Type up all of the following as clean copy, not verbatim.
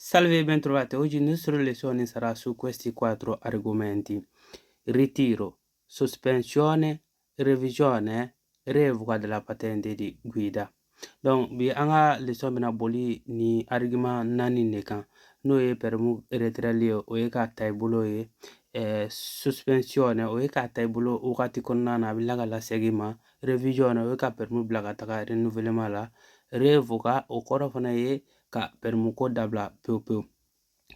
Salve e bentrovati, oggi il nostro lezione sarà su questi 4 argomenti: ritiro, sospensione, revisione, revoca della patente di guida. Donc bi an ka leçon bɛna boli ni argument 4 de kan n'o ye permis retirali ye, o ye k'a ta i bolo ye. Suspension o ye k'a ta i bolo wagati kɔnɔna na a bɛ la ka lasegin i ma. Revision o ye ka permis bila ka taga renouvellement la. Revoca o kɔrɔ fana ye ka permis ko dabila pewu pewu.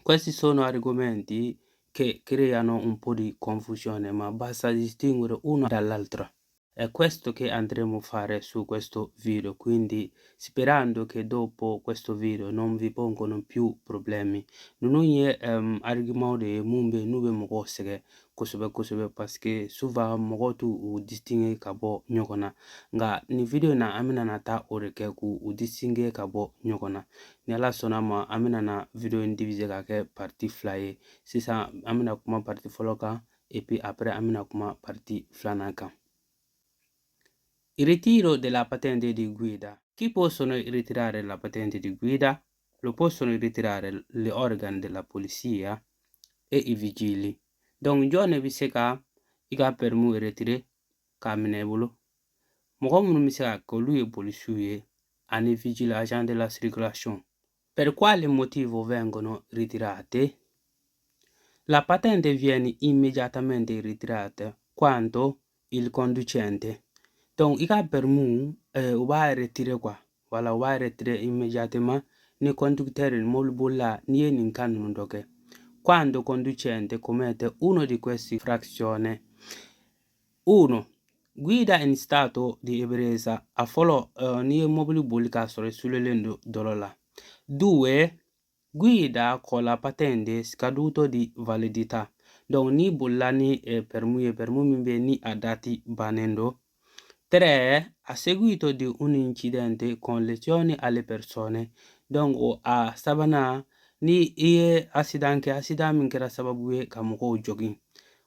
Questi sono argomenti che creano un po' di confusione, ma basta distinguere uno dall'altro. È questo che andremo a fare su questo video, quindi sperando che dopo questo video non vi pongono più problemi. Non è argument de mumbe nube mogo sege kosebe parce que souvent mogo tu u distingue ka bɔ ɲɔgɔn na. Nga ni video na an bɛna na taa o de kɛ k'u distingue ka bɔ ɲɔgɔn na. Ni Ala sɔnna ma an bɛna na video in diviser ka kɛ partie 2 ye. Sisan an bɛna kuma partie fɔlɔ kan et puis après an bɛna kuma partie 2 kan. Il ritiro della patente di guida. Chi possono ritirare la patente di guida? Lo possono ritirare gli organi della polizia e i vigili. Donc jone bi se ka i ka permis retire k'a minɛ i bolo. Mɔgɔ minnu bi se ka kɛ olu ye polisiw ye ani vigile, agent de la circulation. Per quale motivo vengono ritirate? La patente viene immediatamente ritirata quando il conducente. Donc, il a permis, on va retirer quoi. Voilà, on va retirer immédiatement ni conducteur il molbola ni nin kanun doke. Quando conducente commette uno di questi infrazioni. 1. Guida in stato di ebbrezza a follow ni mobili bulika sore sulle lendo dolola. 2. Guida con la patente scaduto di validità. Donc ni bulla ni permis mimbe ni a dati banendo. 3. A seguito di un incidente con lesioni alle persone. Donc a sabana ni iye accident min kɛra sababu ye ka mɔgɔw jogin.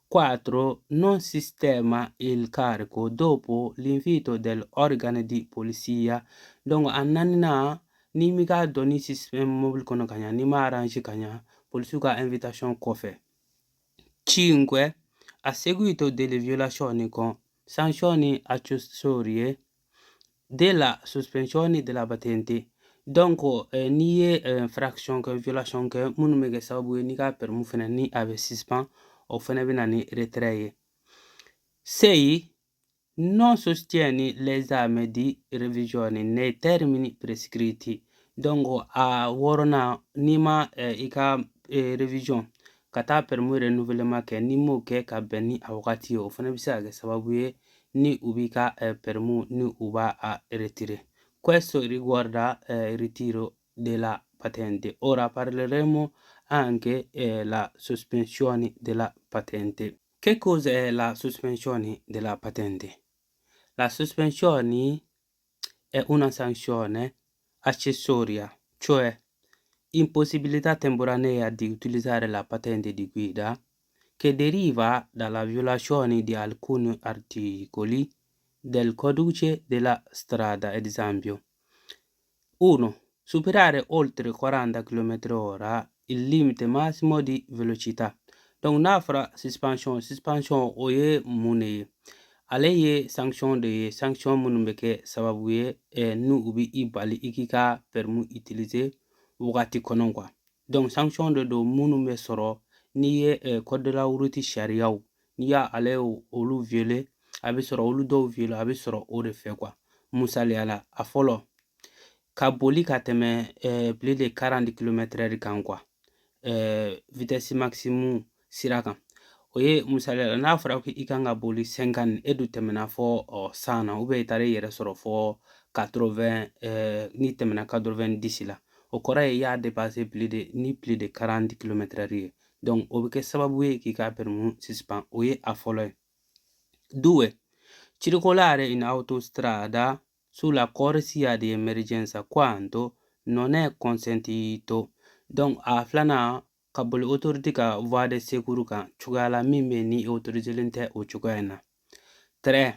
4. Non sistema il carico dopo l'invito dell'organo di polizia. Donc a nanina ni mi ka dɔn ni système mobile kɔnɔ ka ɲa ni ma arrange ka ɲa polisiw ka invitation kɔfɛ. 5. A seguito delle violazioni con sanzioni accessorie della sospensione della patente. Donc ni ye infraction ke violation ke minnu bɛ kɛ sababu ye ni ka permis fɛnɛ ni a bɛ suspend o fɛnɛ bɛ na ni retrait ye. 6. Non sostiene l'esame di revisione nei termini prescritti. Donc a wɔɔrɔnan ni ma i ka revision ka taa permis renouvellement kɛ ni m'o kɛ ka bɛn ni a wagati ye o fɛnɛ bɛ se ka kɛ sababu ye ni u b'i ka permis ni u b'a retirer. Questo riguarda il ritiro della patente. Ora parleremo anche la sospensione della patente. Che cos'è la sospensione della patente? La sospensione è una sanzione accessoria, cioè impossibilità temporanea di utilizzare la patente di guida che deriva dalla violazione di alcuni articoli del codice della strada, ad esempio. 1. Superare oltre 40 km/h il limite massimo di velocità. Donc n'a fɔra suspension o ye mun de ye? Ale ye sanction de ye, sanction minnu bɛ kɛ sababu ye ni u bɛ i bali i k'i ka permis utiliser wagati kɔnɔ quoi. Donc sanction de don minnu bɛ sɔrɔ n'i ye code de la route sariyaw n'i y'a ale olu violer a bɛ sɔrɔ olu dɔw violer a bɛ sɔrɔ o de fɛ quoi. Misaliyala a fɔlɔ ka boli ka tɛmɛ plus de 40 km/h kan quoi. Vitesse maximum sira kan. O ye misaliya n'a fɔra ko i kan ka boli 50 e dun tɛmɛna fɔ 100 na ou bien i taara i yɛrɛ sɔrɔ fɔ 80 n'i tɛmɛna 90 la o kɔrɔ ye i y'a dépasser plus de 40 km/h ye. Donc o bɛ kɛ sababu ye k'i ka permis suspend o ye a fɔlɔ ye. 2. Circolare in autostrada sulla corsia di emergenza quando non è consentito. Donc a filanan ka boli autorité ka voie de secours kan cogoya la min bɛ ni autoriselen tɛ o cogoya in na. 3.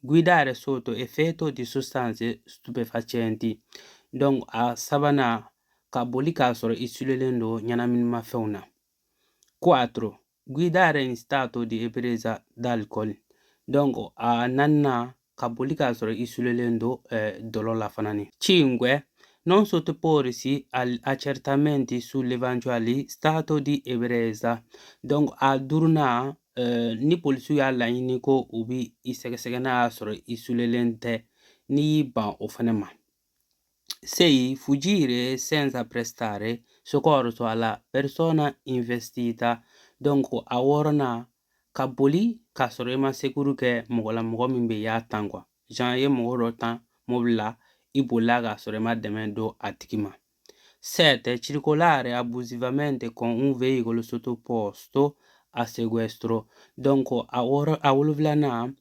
Guidare sotto effetto di sostanze stupefacenti. Donc a sabanan ka boli k'a sɔrɔ i sulelen don ɲɛnaminimafɛnw na. 4. Guidare in stato di ebbrezza d'alcol. Donc a nanna ka boli k'a sɔrɔ i sulelen don dɔlɔ la fana ni. 5. Non sottoporsi agli accertamenti sull'eventuale stato di ebbrezza. Donc a 5nan ni polisiw y'a laɲini ko u bi i sɛgɛsɛgɛ n'a y'a sɔrɔ i sulelen tɛ, n'i y'i ban o fana ma. 6. Fuggire senza prestare soccorso alla persona investita. Donc a 6nan ka boli k'a sɔrɔ i ma sekuru kɛ mɔgɔ la mɔgɔ min bɛ y'a tan quoi. Jean ye mɔgɔ dɔ tan mobile la, i bolila k'a sɔrɔ i ma dɛmɛ don a tigi ma. 7. Circolare abusivamente con un veicolo sottoposto a sequestro. Donc a 7nan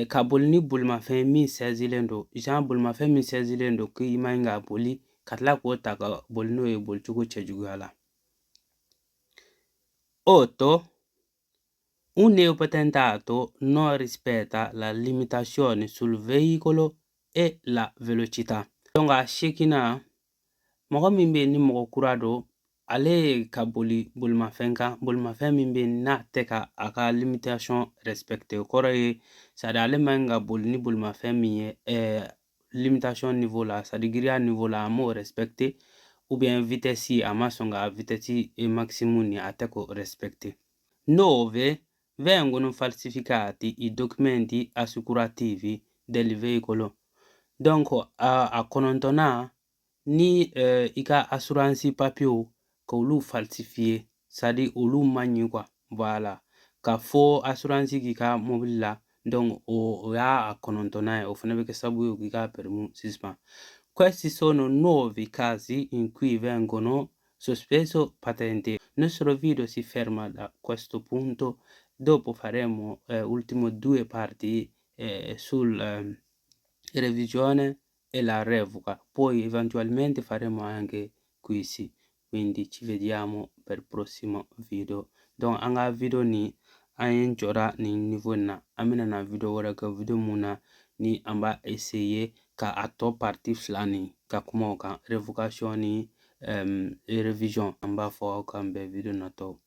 ka boli ni bolimafɛn min sɛzilen don. Jean bolimafɛn min sɛzilen don k'i man ka boli ka tila k'o ta ka boli n'o ye bolicogo cɛjuguya la. 8. Un neopatentato non rispetta la limitazione sul veicolo e la velocità. Donc a 8nan mɔgɔ min bɛ ni mɔgɔ kura don, ale ka boli bolimafɛn kan, bolimafɛn min bɛ n'a tɛ ka a ka limitation respecter. O kɔrɔ ye c'est à dire ale man ka boli ni bolimafɛn min ye limitation niveau la, c'est à dire giriya niveau la a m'o respecter, ou bien vitesse a ma sɔn ka vitesse maximum ni a tɛ k'o respecter. 9. Vengono falsificati i documenti assicurativi del veicolo. Donc a 9nan ni i ka assurance papier k'olu falsifier, c'est à dire olu man ɲi quoi. Voilà, ka fɔ assurance k'i ka mobile la, donc o y'a 9nan ye, o fana bɛ kɛ sababu ye k'i ka permis suspend. Questi sono 9 casi in cui vengono sospeso patente. Nostro video si ferma da questo punto, dopo faremo ultime 2 parti sul revisione e la revoca, poi eventualmente faremo anche quiz, quindi ci vediamo per il prossimo video. Donc an ka video ni an ye jɔra ni niveau na, an bɛna na video wɛrɛ kɛ video mun na ni an b'a essayer ka a tɔ parti 2 ni ka kuma o kan, revocation ni revision. An b'a fɔ aw kan bɛn video natɔw.